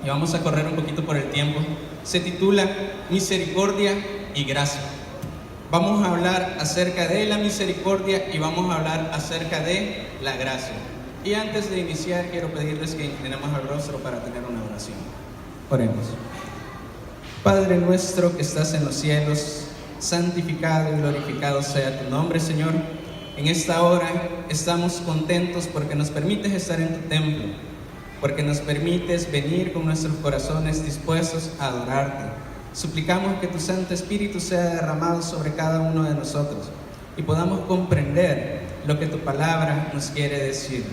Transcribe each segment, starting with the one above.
y vamos a correr un poquito por el tiempo. Se titula Misericordia y Gracia. Vamos a hablar acerca de la misericordia y vamos a hablar acerca de la gracia. Y antes de iniciar, quiero pedirles que inclinemos el rostro para tener una oración. Oremos. Padre nuestro que estás en los cielos, santificado y glorificado sea tu nombre, Señor. En esta hora estamos contentos porque nos permites estar en tu templo, porque nos permites venir con nuestros corazones dispuestos a adorarte. Suplicamos que tu Santo Espíritu sea derramado sobre cada uno de nosotros y podamos comprender lo que tu palabra nos quiere decir.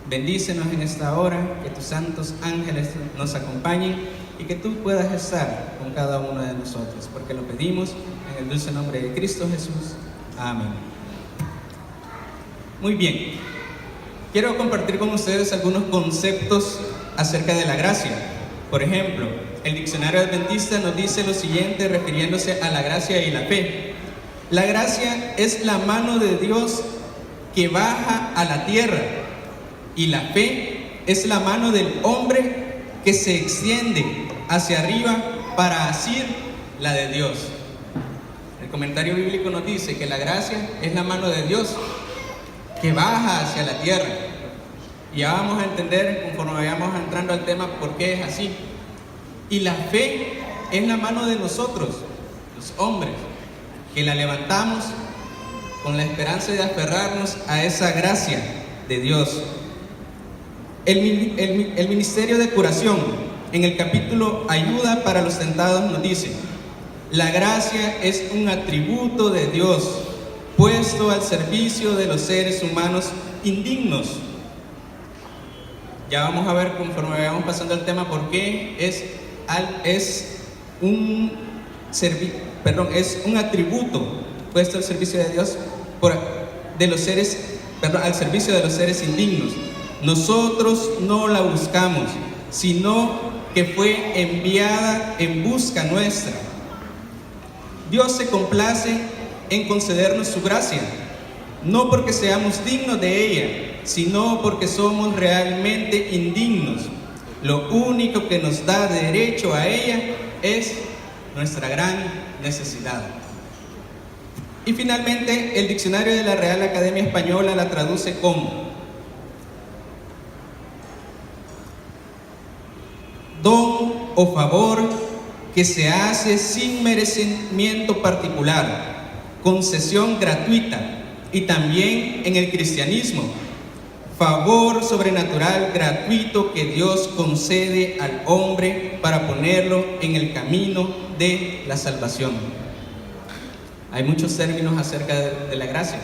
Bendícenos en esta hora, que tus santos ángeles nos acompañen y que tú puedas estar con cada uno de nosotros, porque lo pedimos en el dulce nombre de Cristo Jesús. Amén. Muy bien, quiero compartir con ustedes algunos conceptos acerca de la gracia. Por ejemplo, el diccionario adventista nos dice lo siguiente refiriéndose a la gracia y la fe. La gracia es la mano de Dios que baja a la tierra, y la fe es la mano del hombre que se extiende hacia arriba para asir la de Dios. El comentario bíblico nos dice que la gracia es la mano de Dios que baja hacia la tierra. Y ya vamos a entender, conforme vayamos entrando al tema, por qué es así. Y la fe es la mano de nosotros, los hombres, que la levantamos con la esperanza de aferrarnos a esa gracia de Dios. El ministerio de curación, en el capítulo Ayuda para los tentados, nos dice: la gracia es un atributo de Dios puesto al servicio de los seres humanos indignos. Ya vamos a ver conforme vayamos pasando el tema por qué es un atributo puesto al servicio de Dios al servicio de los seres indignos. Nosotros no la buscamos, sino que fue enviada en busca nuestra. Dios se complace en concedernos su gracia, no porque seamos dignos de ella, sino porque somos realmente indignos. Lo único que nos da derecho a ella es nuestra gran necesidad. Y finalmente, el diccionario de la Real Academia Española la traduce como don o favor que se hace sin merecimiento particular, concesión gratuita, y también en el cristianismo, favor sobrenatural gratuito que Dios concede al hombre para ponerlo en el camino de la salvación. Hay muchos términos acerca de la gracia.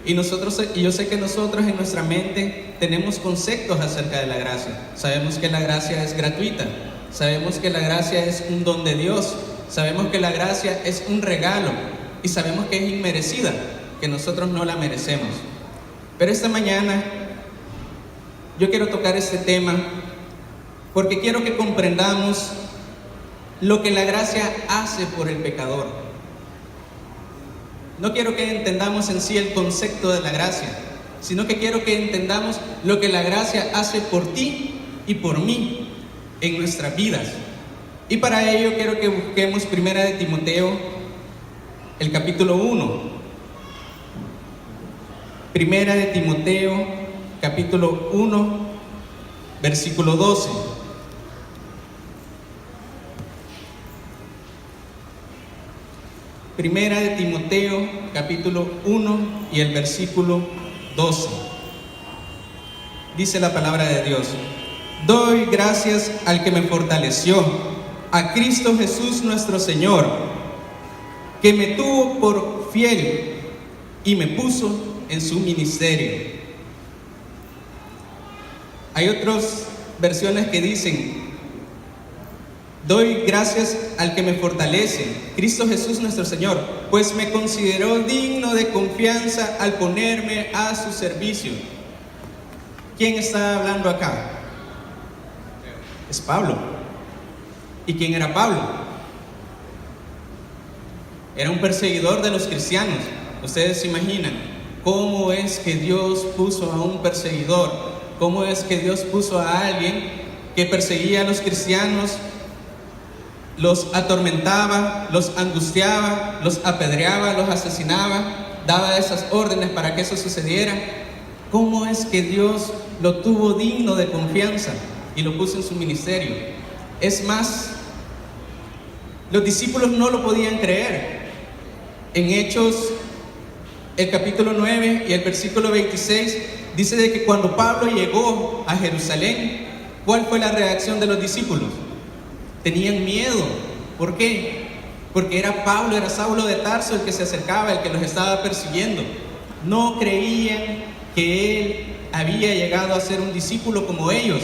Y yo sé que nosotros en nuestra mente tenemos conceptos acerca de la gracia. Sabemos que la gracia es gratuita, sabemos que la gracia es un don de Dios, sabemos que la gracia es un regalo y sabemos que es inmerecida, que nosotros no la merecemos. Pero esta mañana yo quiero tocar este tema porque quiero que comprendamos lo que la gracia hace por el pecador. No quiero que entendamos en sí el concepto de la gracia, sino que quiero que entendamos lo que la gracia hace por ti y por mí en nuestras vidas. Y para ello quiero que busquemos 1 de Timoteo, el capítulo 1. 1 de Timoteo, capítulo 1, versículo 12. Primera de Timoteo, capítulo 1 y el versículo 12. Dice la palabra de Dios: doy gracias al que me fortaleció, a Cristo Jesús nuestro Señor, que me tuvo por fiel y me puso en su ministerio. Hay otras versiones que dicen: doy gracias al que me fortalece, Cristo Jesús nuestro Señor, pues me consideró digno de confianza al ponerme a su servicio. ¿Quién está hablando acá? Es Pablo. ¿Y quién era Pablo? Era un perseguidor de los cristianos. Ustedes se imaginan cómo es que Dios puso a un perseguidor, cómo es que Dios puso a alguien que perseguía a los cristianos, los atormentaba, los angustiaba, los apedreaba, los asesinaba, daba esas órdenes para que eso sucediera. ¿Cómo es que Dios lo tuvo digno de confianza y lo puso en su ministerio? Es más, los discípulos no lo podían creer. En Hechos, el capítulo 9 y el versículo 26, dice de que cuando Pablo llegó a Jerusalén, ¿cuál fue la reacción de los discípulos? Tenían miedo. ¿Por qué? Porque era Pablo, era Saulo de Tarso el que se acercaba, el que los estaba persiguiendo. No creían que él había llegado a ser un discípulo como ellos.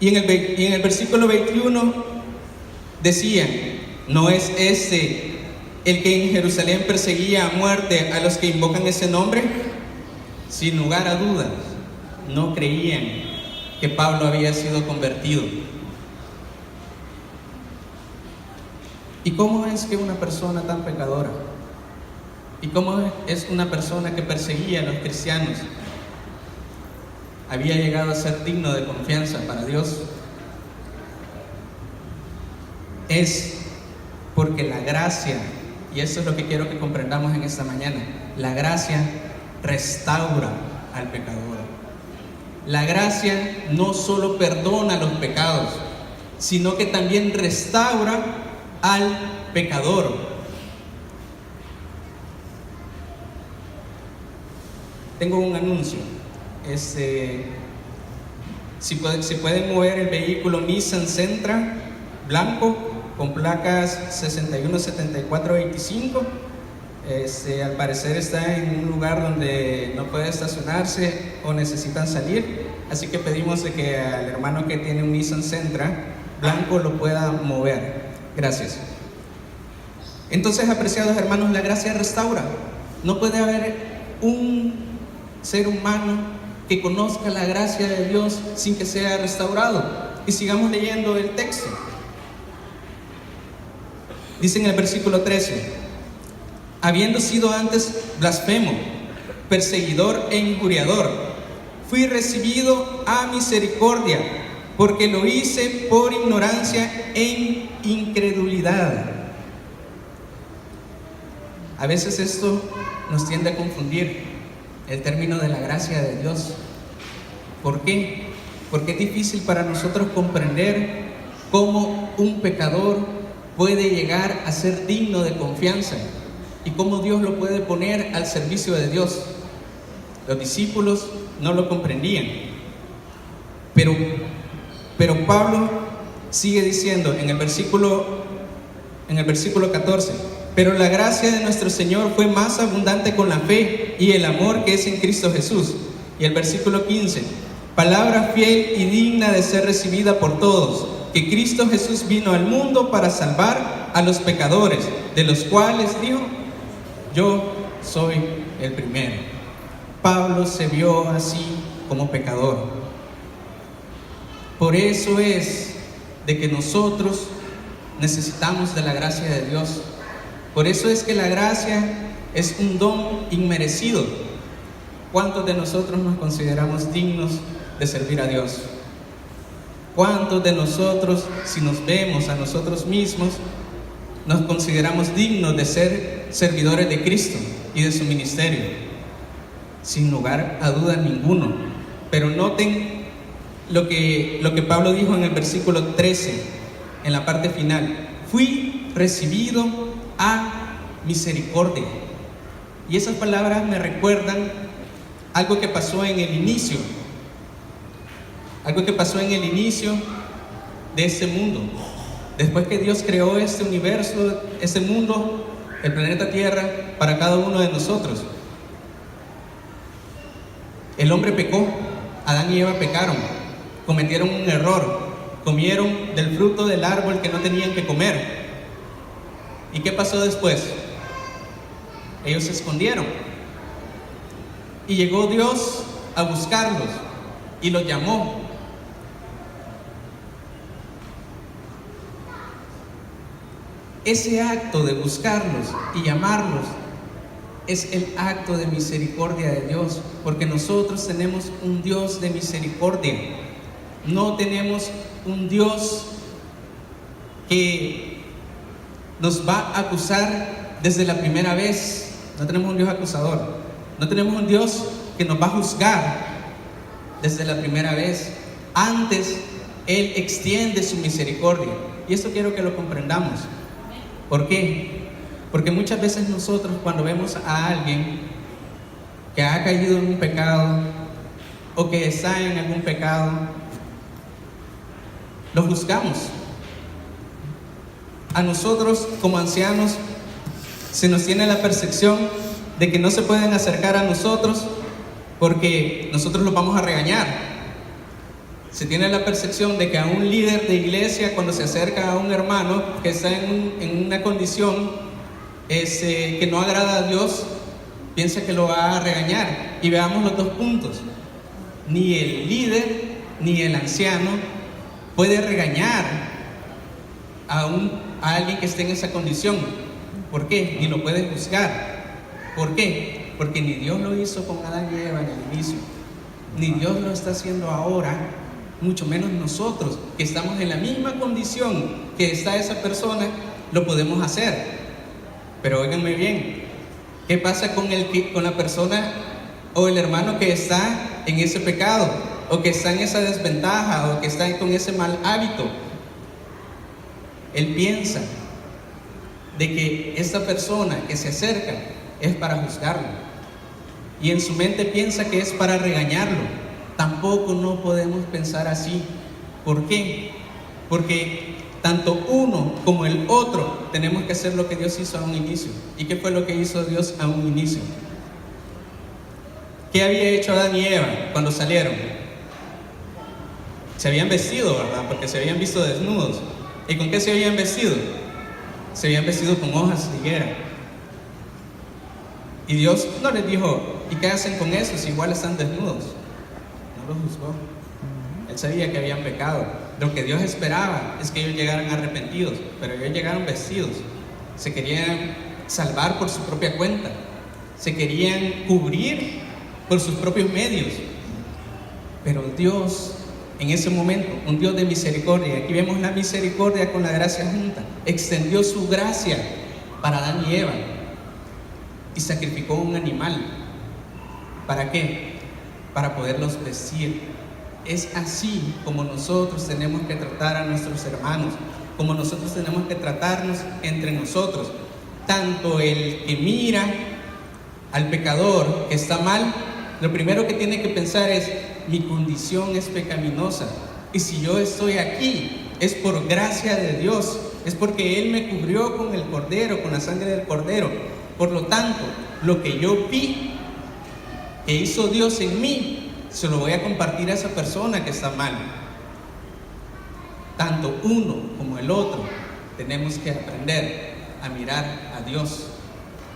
Y en el versículo 21 decían: ¿no es este el que en Jerusalén perseguía a muerte a los que invocan ese nombre? Sin lugar a dudas, no creían que Pablo había sido convertido. ¿Y cómo es que una persona tan pecadora, y cómo es una persona que perseguía a los cristianos, había llegado a ser digno de confianza para Dios? Es porque la gracia, y eso es lo que quiero que comprendamos en esta mañana, la gracia restaura al pecador. La gracia no solo perdona los pecados, sino que también restaura al pecador. Tengo un anuncio. Si pueden mover el vehículo Nissan Sentra blanco con placas 617425. Al parecer está en un lugar donde no puede estacionarse o necesitan salir, así que pedimos de que al hermano que tiene un Nissan Sentra blanco lo pueda mover. Gracias. Entonces, apreciados hermanos, la gracia restaura. No puede haber un ser humano que conozca la gracia de Dios sin que sea restaurado. Y sigamos leyendo el texto. Dice en el versículo 13: habiendo sido antes blasfemo, perseguidor e injuriador, fui recibido a misericordia, porque lo hice por ignorancia e incredulidad. A veces esto nos tiende a confundir el término de la gracia de Dios. ¿Por qué? Porque es difícil para nosotros comprender cómo un pecador puede llegar a ser digno de confianza y cómo Dios lo puede poner al servicio de Dios. Los discípulos no lo comprendían, pero Pablo sigue diciendo en el versículo 14: pero la gracia de nuestro Señor fue más abundante con la fe y el amor que es en Cristo Jesús. Y el versículo 15: palabra fiel y digna de ser recibida por todos, que Cristo Jesús vino al mundo para salvar a los pecadores, de los cuales dijo: yo soy el primero. Pablo se vio así como pecador. Por eso es de que nosotros necesitamos de la gracia de Dios. Por eso es que la gracia es un don inmerecido. ¿Cuántos de nosotros nos consideramos dignos de servir a Dios? ¿Cuántos de nosotros, si nos vemos a nosotros mismos, nos consideramos dignos de ser servidores de Cristo y de su ministerio? Sin lugar a duda ninguno. Pero noten lo que Pablo dijo en el versículo 13, en la parte final: fui recibido a misericordia. Y esas palabras me recuerdan algo que pasó en el inicio, de este mundo. Después que Dios creó este universo, este mundo, el planeta Tierra, para cada uno de nosotros, el hombre pecó. Adán y Eva pecaron, cometieron un error, comieron del fruto del árbol que no tenían que comer. ¿Y qué pasó después? Ellos se escondieron. Y llegó Dios a buscarlos y los llamó. Ese acto de buscarlos y llamarlos es el acto de misericordia de Dios, porque nosotros tenemos un Dios de misericordia. No tenemos un Dios que nos va a acusar desde la primera vez. No tenemos un Dios acusador. No tenemos un Dios que nos va a juzgar desde la primera vez. Antes, Él extiende su misericordia. Y esto quiero que lo comprendamos. ¿Por qué? Porque muchas veces nosotros, cuando vemos a alguien que ha caído en un pecado o que está en algún pecado, lo juzgamos. A nosotros como ancianos se nos tiene la percepción de que no se pueden acercar a nosotros porque nosotros los vamos a regañar. Se tiene la percepción de que a un líder de iglesia, cuando se acerca a un hermano que está en una condición que no agrada a Dios, piensa que lo va a regañar. Y veamos los dos puntos. Ni el líder ni el anciano puede regañar a alguien que esté en esa condición. ¿Por qué? Ni lo puede juzgar. ¿Por qué? Porque ni Dios lo hizo con Adán y Eva en el inicio, ni Dios lo está haciendo ahora, mucho menos nosotros, que estamos en la misma condición que está esa persona, lo podemos hacer. Pero óiganme bien, ¿qué pasa con la persona o el hermano que está en ese pecado, o que está en esa desventaja, o que está con ese mal hábito? Él piensa de que esta persona que se acerca es para juzgarlo, y en su mente piensa que es para regañarlo. Tampoco no podemos pensar así. ¿Por qué? Porque tanto uno como el otro tenemos que hacer lo que Dios hizo a un inicio. ¿Y qué fue lo que hizo Dios a un inicio? ¿Qué había hecho Adán y Eva cuando salieron? Se habían vestido, ¿verdad? Porque se habían visto desnudos. ¿Y con qué se habían vestido? Se habían vestido con hojas de higuera. Y Dios no les dijo, ¿y qué hacen con eso si igual están desnudos? No los juzgó. Él sabía que habían pecado. Lo que Dios esperaba es que ellos llegaran arrepentidos, pero ellos llegaron vestidos. Se querían salvar por su propia cuenta. Se querían cubrir por sus propios medios. Pero Dios, en ese momento, un Dios de misericordia, aquí vemos la misericordia con la gracia junta, extendió su gracia para Adán y Eva y sacrificó un animal. ¿Para qué? Para poderlos vestir. Es así como nosotros tenemos que tratar a nuestros hermanos, como nosotros tenemos que tratarnos entre nosotros. Tanto el que mira al pecador que está mal, lo primero que tiene que pensar es: mi condición es pecaminosa, y si yo estoy aquí es por gracia de Dios, es porque Él me cubrió con el Cordero, con la sangre del Cordero. Por lo tanto, lo que yo vi que hizo Dios en mí, se lo voy a compartir a esa persona que está mal. Tanto uno como el otro tenemos que aprender a mirar a Dios.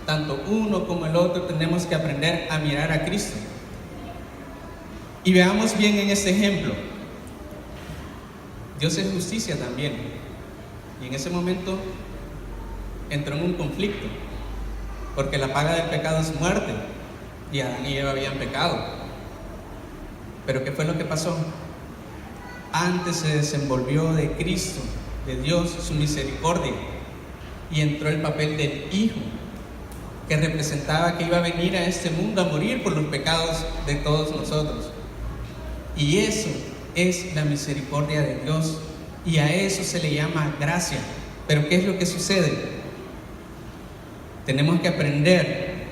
Tanto uno como el otro tenemos que aprender a mirar a Cristo. Y veamos bien en este ejemplo. Dios es justicia también. Y en ese momento entró en un conflicto, porque la paga del pecado es muerte, y Adán y Eva habían pecado. Pero ¿qué fue lo que pasó? Antes se desenvolvió de Cristo, de Dios, su misericordia, y entró el papel del Hijo, que representaba que iba a venir a este mundo a morir por los pecados de todos nosotros. Y eso es la misericordia de Dios, y a eso se le llama gracia. Pero ¿qué es lo que sucede? Tenemos que aprender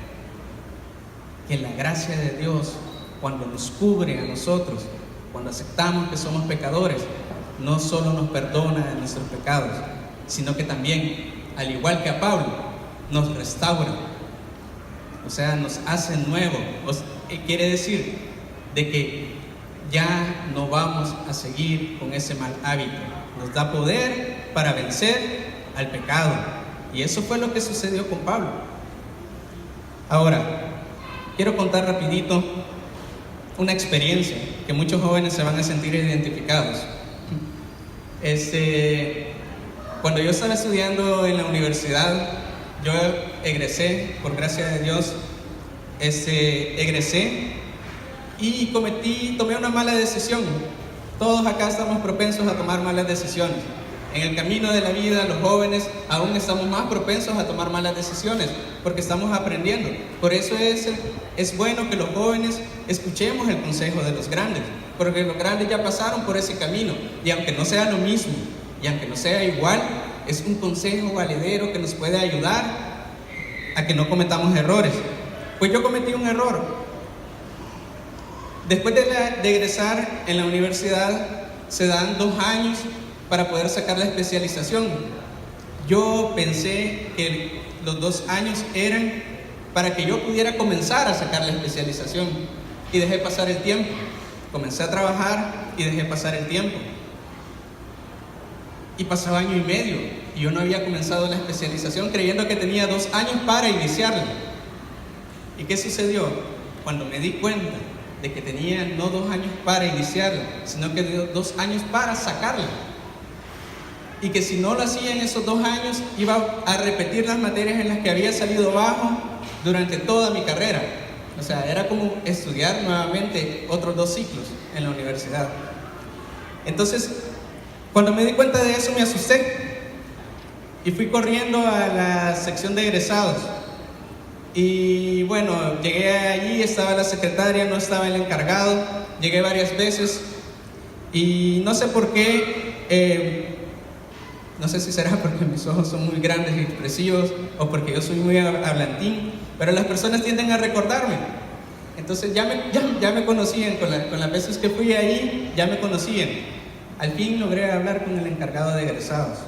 que la gracia de Dios, cuando nos cubre a nosotros, cuando aceptamos que somos pecadores, no solo nos perdona de nuestros pecados, sino que también, al igual que a Pablo, nos restaura. O sea, nos hace nuevo. Quiere decir de que ya no vamos a seguir con ese mal hábito. Nos da poder para vencer al pecado. Y eso fue lo que sucedió con Pablo. Ahora, quiero contar rapidito una experiencia que muchos jóvenes se van a sentir identificados. Cuando yo estaba estudiando en la universidad, yo egresé, por gracia de Dios, egresé y tomé una mala decisión. Todos acá estamos propensos a tomar malas decisiones. En el camino de la vida, los jóvenes aún estamos más propensos a tomar malas decisiones porque estamos aprendiendo. Por eso es bueno que los jóvenes escuchemos el consejo de los grandes, porque los grandes ya pasaron por ese camino, y aunque no sea lo mismo y aunque no sea igual, es un consejo valedero que nos puede ayudar a que no cometamos errores. Pues yo cometí un error. Después de egresar en la universidad, se dan 2 años para poder sacar la especialización. Yo pensé que los 2 años eran para que yo pudiera comenzar a sacar la especialización, y dejé pasar el tiempo. Comencé a trabajar y dejé pasar el tiempo. Y pasaba 1 año y medio y yo no había comenzado la especialización, creyendo que tenía 2 años para iniciarla. ¿Y qué sucedió? Cuando me di cuenta de que tenía no 2 años para iniciarla, sino que 2 años para sacarla, y que si no lo hacía en esos 2 años, iba a repetir las materias en las que había salido bajo durante toda mi carrera. O sea, era como estudiar nuevamente otros 2 ciclos en la universidad. Entonces, cuando me di cuenta de eso, me asusté y fui corriendo a la sección de egresados. Y bueno, llegué allí, estaba la secretaria, no estaba el encargado. Llegué varias veces y no sé por qué, no sé si será porque mis ojos son muy grandes y expresivos o porque yo soy muy hablantín, pero las personas tienden a recordarme. Entonces ya me conocían, con las veces que fui ahí, ya me conocían. Al fin logré hablar con el encargado de egresados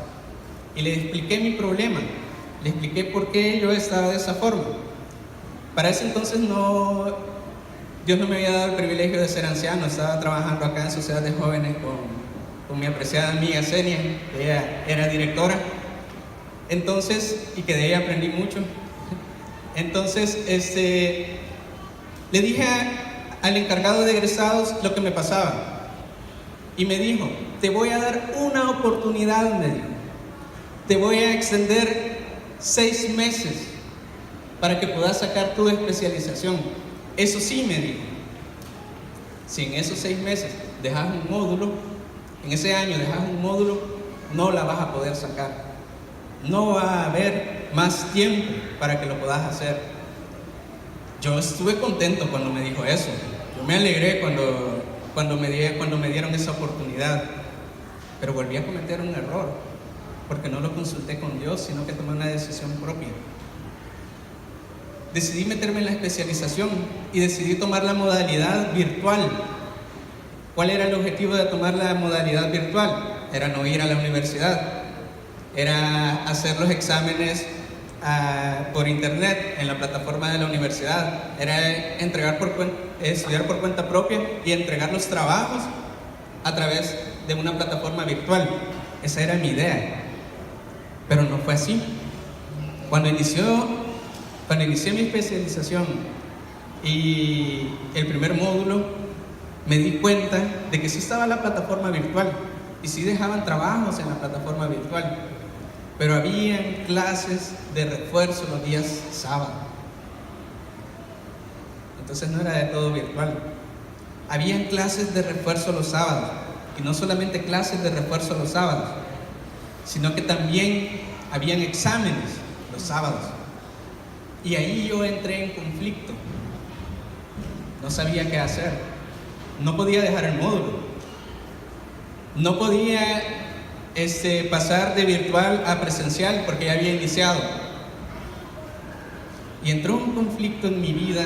y le expliqué mi problema, le expliqué por qué yo estaba de esa forma. Para ese entonces Dios no me había dado el privilegio de ser anciano. Estaba trabajando acá en Sociedad de Jóvenes con mi apreciada amiga Senia, que ella era directora. Entonces, y que de ella aprendí mucho. Entonces, le dije al encargado de egresados lo que me pasaba. Y me dijo: te voy a dar una oportunidad, me dijo. Te voy a extender 6 meses para que puedas sacar tu especialización. Eso sí, me dijo, si en esos 6 meses dejas un módulo, en ese año dejas un módulo, no la vas a poder sacar. No va a haber más tiempo para que lo puedas hacer. Yo estuve contento cuando me dijo eso. Yo me alegré cuando me dieron esa oportunidad. Pero volví a cometer un error, porque no lo consulté con Dios, sino que tomé una decisión propia. Decidí meterme en la especialización y decidí tomar la modalidad virtual. ¿Cuál era el objetivo de tomar la modalidad virtual? Era no ir a la universidad, era hacer los exámenes por internet en la plataforma de la universidad, era estudiar por cuenta propia y entregar los trabajos a través de una plataforma virtual. Esa era mi idea, pero no fue así. Cuando inicié mi especialización y el primer módulo, me di cuenta de que sí estaba la plataforma virtual y sí dejaban trabajos en la plataforma virtual, pero habían clases de refuerzo los días sábados. Entonces no era de todo virtual. Habían clases de refuerzo los sábados, y no solamente clases de refuerzo los sábados, sino que también habían exámenes los sábados. Y ahí yo entré en conflicto. No sabía qué hacer. No podía dejar el módulo. No podía pasar de virtual a presencial porque ya había iniciado. Y entró un conflicto en mi vida.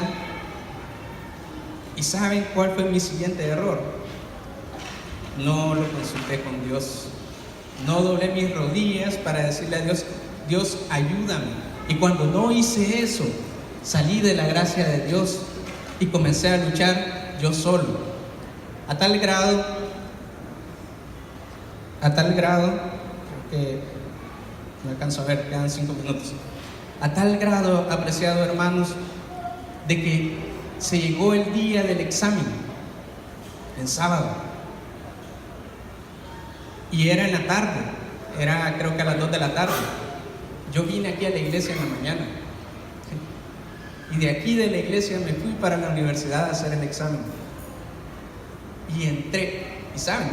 ¿Y saben cuál fue mi siguiente error? No lo consulté con Dios. No doblé mis rodillas para decirle a Dios: Dios, ayúdame. Y cuando no hice eso, salí de la gracia de Dios y comencé a luchar yo solo. A tal grado, que no alcanzo a ver, quedan 5 minutos. A tal grado, apreciados hermanos, de que se llegó el día del examen, el sábado. Y era en la tarde, era creo que a las 2 de la tarde. Yo vine aquí a la iglesia en la mañana, y de aquí de la iglesia me fui para la universidad a hacer el examen. Y entré, y Y saben,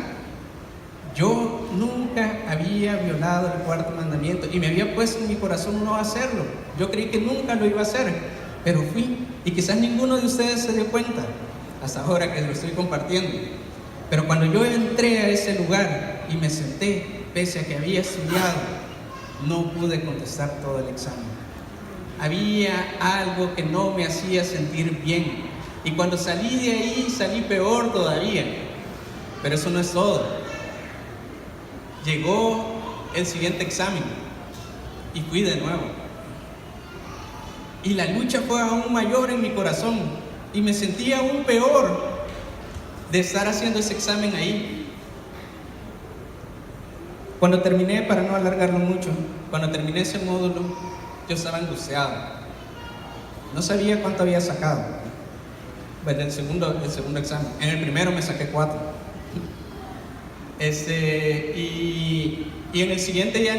yo nunca había violado el cuarto mandamiento y me había puesto en mi corazón no hacerlo. Yo creí que nunca lo iba a hacer, pero fui, y quizás ninguno de ustedes se dio cuenta hasta ahora que lo estoy compartiendo. Pero cuando yo entré a ese lugar y me senté, pese a que había estudiado, no pude contestar todo el examen. Había algo que no me hacía sentir bien, y cuando salí de ahí salí peor todavía. Pero eso no es todo. Llegó el siguiente examen y fui de nuevo. Y la lucha fue aún mayor en mi corazón y me sentía aún peor de estar haciendo ese examen ahí. Cuando terminé, para no alargarlo mucho, cuando terminé ese módulo, yo estaba angustiado. No sabía cuánto había sacado. Pues el segundo examen. En el primero me saqué 4. Y en el siguiente ya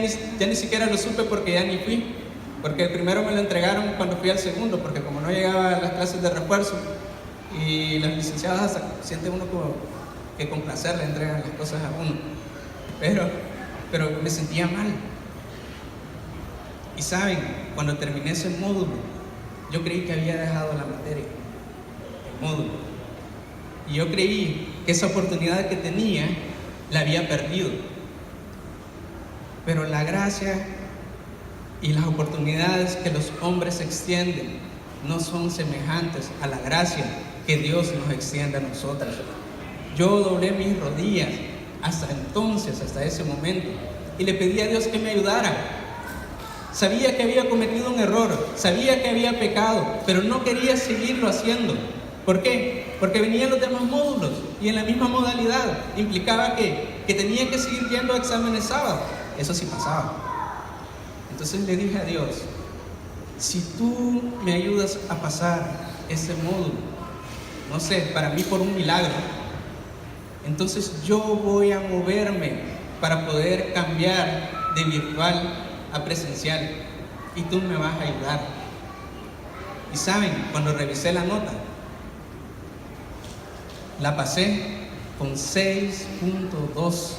ni siquiera lo supe porque ya ni fui. Porque el primero me lo entregaron cuando fui al segundo, porque como no llegaba a las clases de refuerzo, y los licenciados hasta siente uno como que con placer le entregan las cosas a uno. Pero me sentía mal. Y saben, cuando terminé ese módulo, yo creí que había dejado la materia, el módulo. Y yo creí que esa oportunidad que tenía la había perdido. Pero la gracia y las oportunidades que los hombres extienden no son semejantes a la gracia que Dios nos extiende a nosotros. Yo doblé mis rodillas hasta entonces, hasta ese momento, y le pedí a Dios que me ayudara. Sabía que había cometido un error, sabía que había pecado, pero no quería seguirlo haciendo. ¿Por qué? Porque venían los demás módulos y en la misma modalidad implicaba que tenía que seguir yendo a exámenes sábado. Eso sí pasaba. Entonces le dije a Dios, si tú me ayudas a pasar ese módulo, no sé, para mí por un milagro, entonces yo voy a moverme para poder cambiar de virtual a presencial y tú me vas a ayudar. Y saben, cuando revisé la nota, la pasé con 6.2.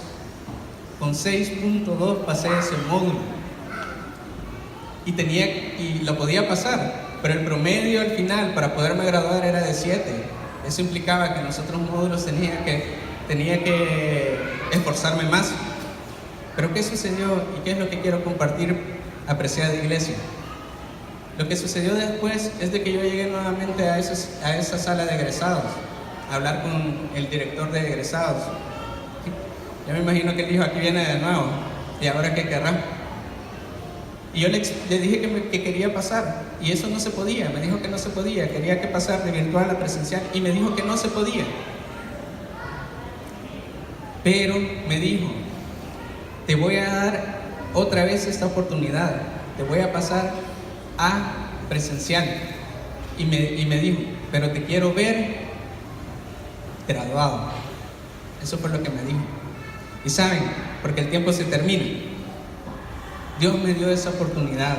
Con 6.2 pasé ese módulo. Y lo podía pasar, pero el promedio al final para poderme graduar era de 7. Eso implicaba que en los otros módulos tenía que esforzarme más. Pero ¿qué sucedió y qué es lo que quiero compartir, apreciada iglesia? Lo que sucedió después es de que yo llegué nuevamente a esa sala de egresados, a hablar con el director de egresados. Yo me imagino que él dijo, aquí viene de nuevo, ¿y ahora qué querrá? Y yo le dije que quería pasar, y eso no se podía. Me dijo que no se podía, quería que pasar de virtual a presencial, y me dijo que no se podía. Pero me dijo, te voy a dar otra vez esta oportunidad, te voy a pasar a presencial. Y me dijo, pero te quiero ver graduado. Eso fue lo que me dijo. Y saben, porque el tiempo se termina, Dios me dio esa oportunidad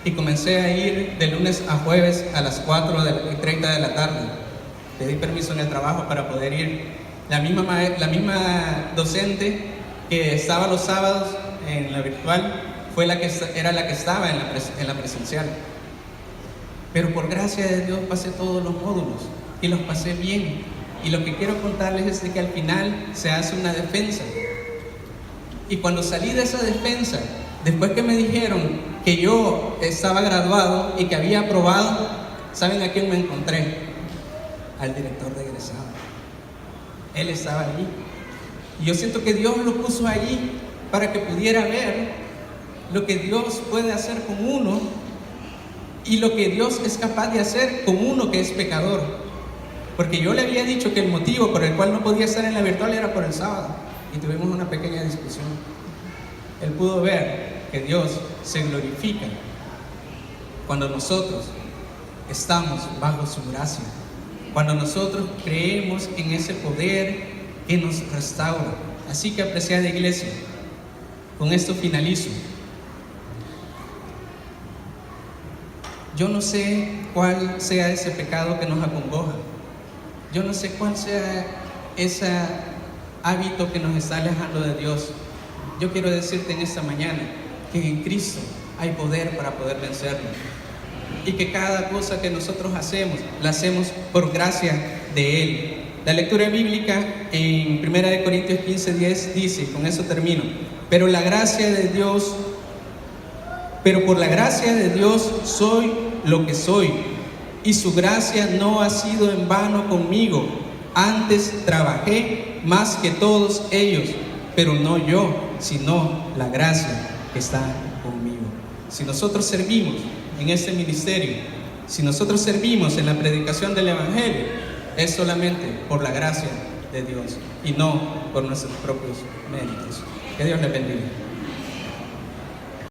y comencé a ir de lunes a jueves a las 4:30 de la tarde. Pedí permiso en el trabajo para poder ir. La misma docente que estaba los sábados en la virtual era la que estaba en la presencial. Pero por gracia de Dios pasé todos los módulos y los pasé bien. Y lo que quiero contarles es de que al final se hace una defensa. Y cuando salí de esa defensa, después que me dijeron que yo estaba graduado y que había aprobado, ¿saben a quién me encontré? Al director de egresados. Él estaba allí. Y yo siento que Dios lo puso allí para que pudiera ver lo que Dios puede hacer con uno y lo que Dios es capaz de hacer con uno que es pecador. Porque yo le había dicho que el motivo por el cual no podía estar en la virtual era por el sábado. Y tuvimos una pequeña discusión. Él pudo ver que Dios se glorifica cuando nosotros estamos bajo su gracia, cuando nosotros creemos en ese poder que nos restaura. Así que, apreciada iglesia, con esto finalizo. Yo no sé cuál sea ese pecado que nos acongoja. Yo no sé cuál sea hábito que nos está alejando de Dios. Yo quiero decirte en esta mañana que en Cristo hay poder para poder vencerlo. Y que cada cosa que nosotros hacemos, la hacemos por gracia de Él. La lectura bíblica en 1 Corintios 15:10 dice, y con eso termino, pero por la gracia de Dios soy lo que soy, y su gracia no ha sido en vano conmigo. Antes trabajé más que todos ellos, pero no yo, sino la gracia que está conmigo. Si nosotros servimos en este ministerio, si nosotros servimos en la predicación del Evangelio, es solamente por la gracia de Dios y no por nuestros propios méritos. Que Dios les bendiga.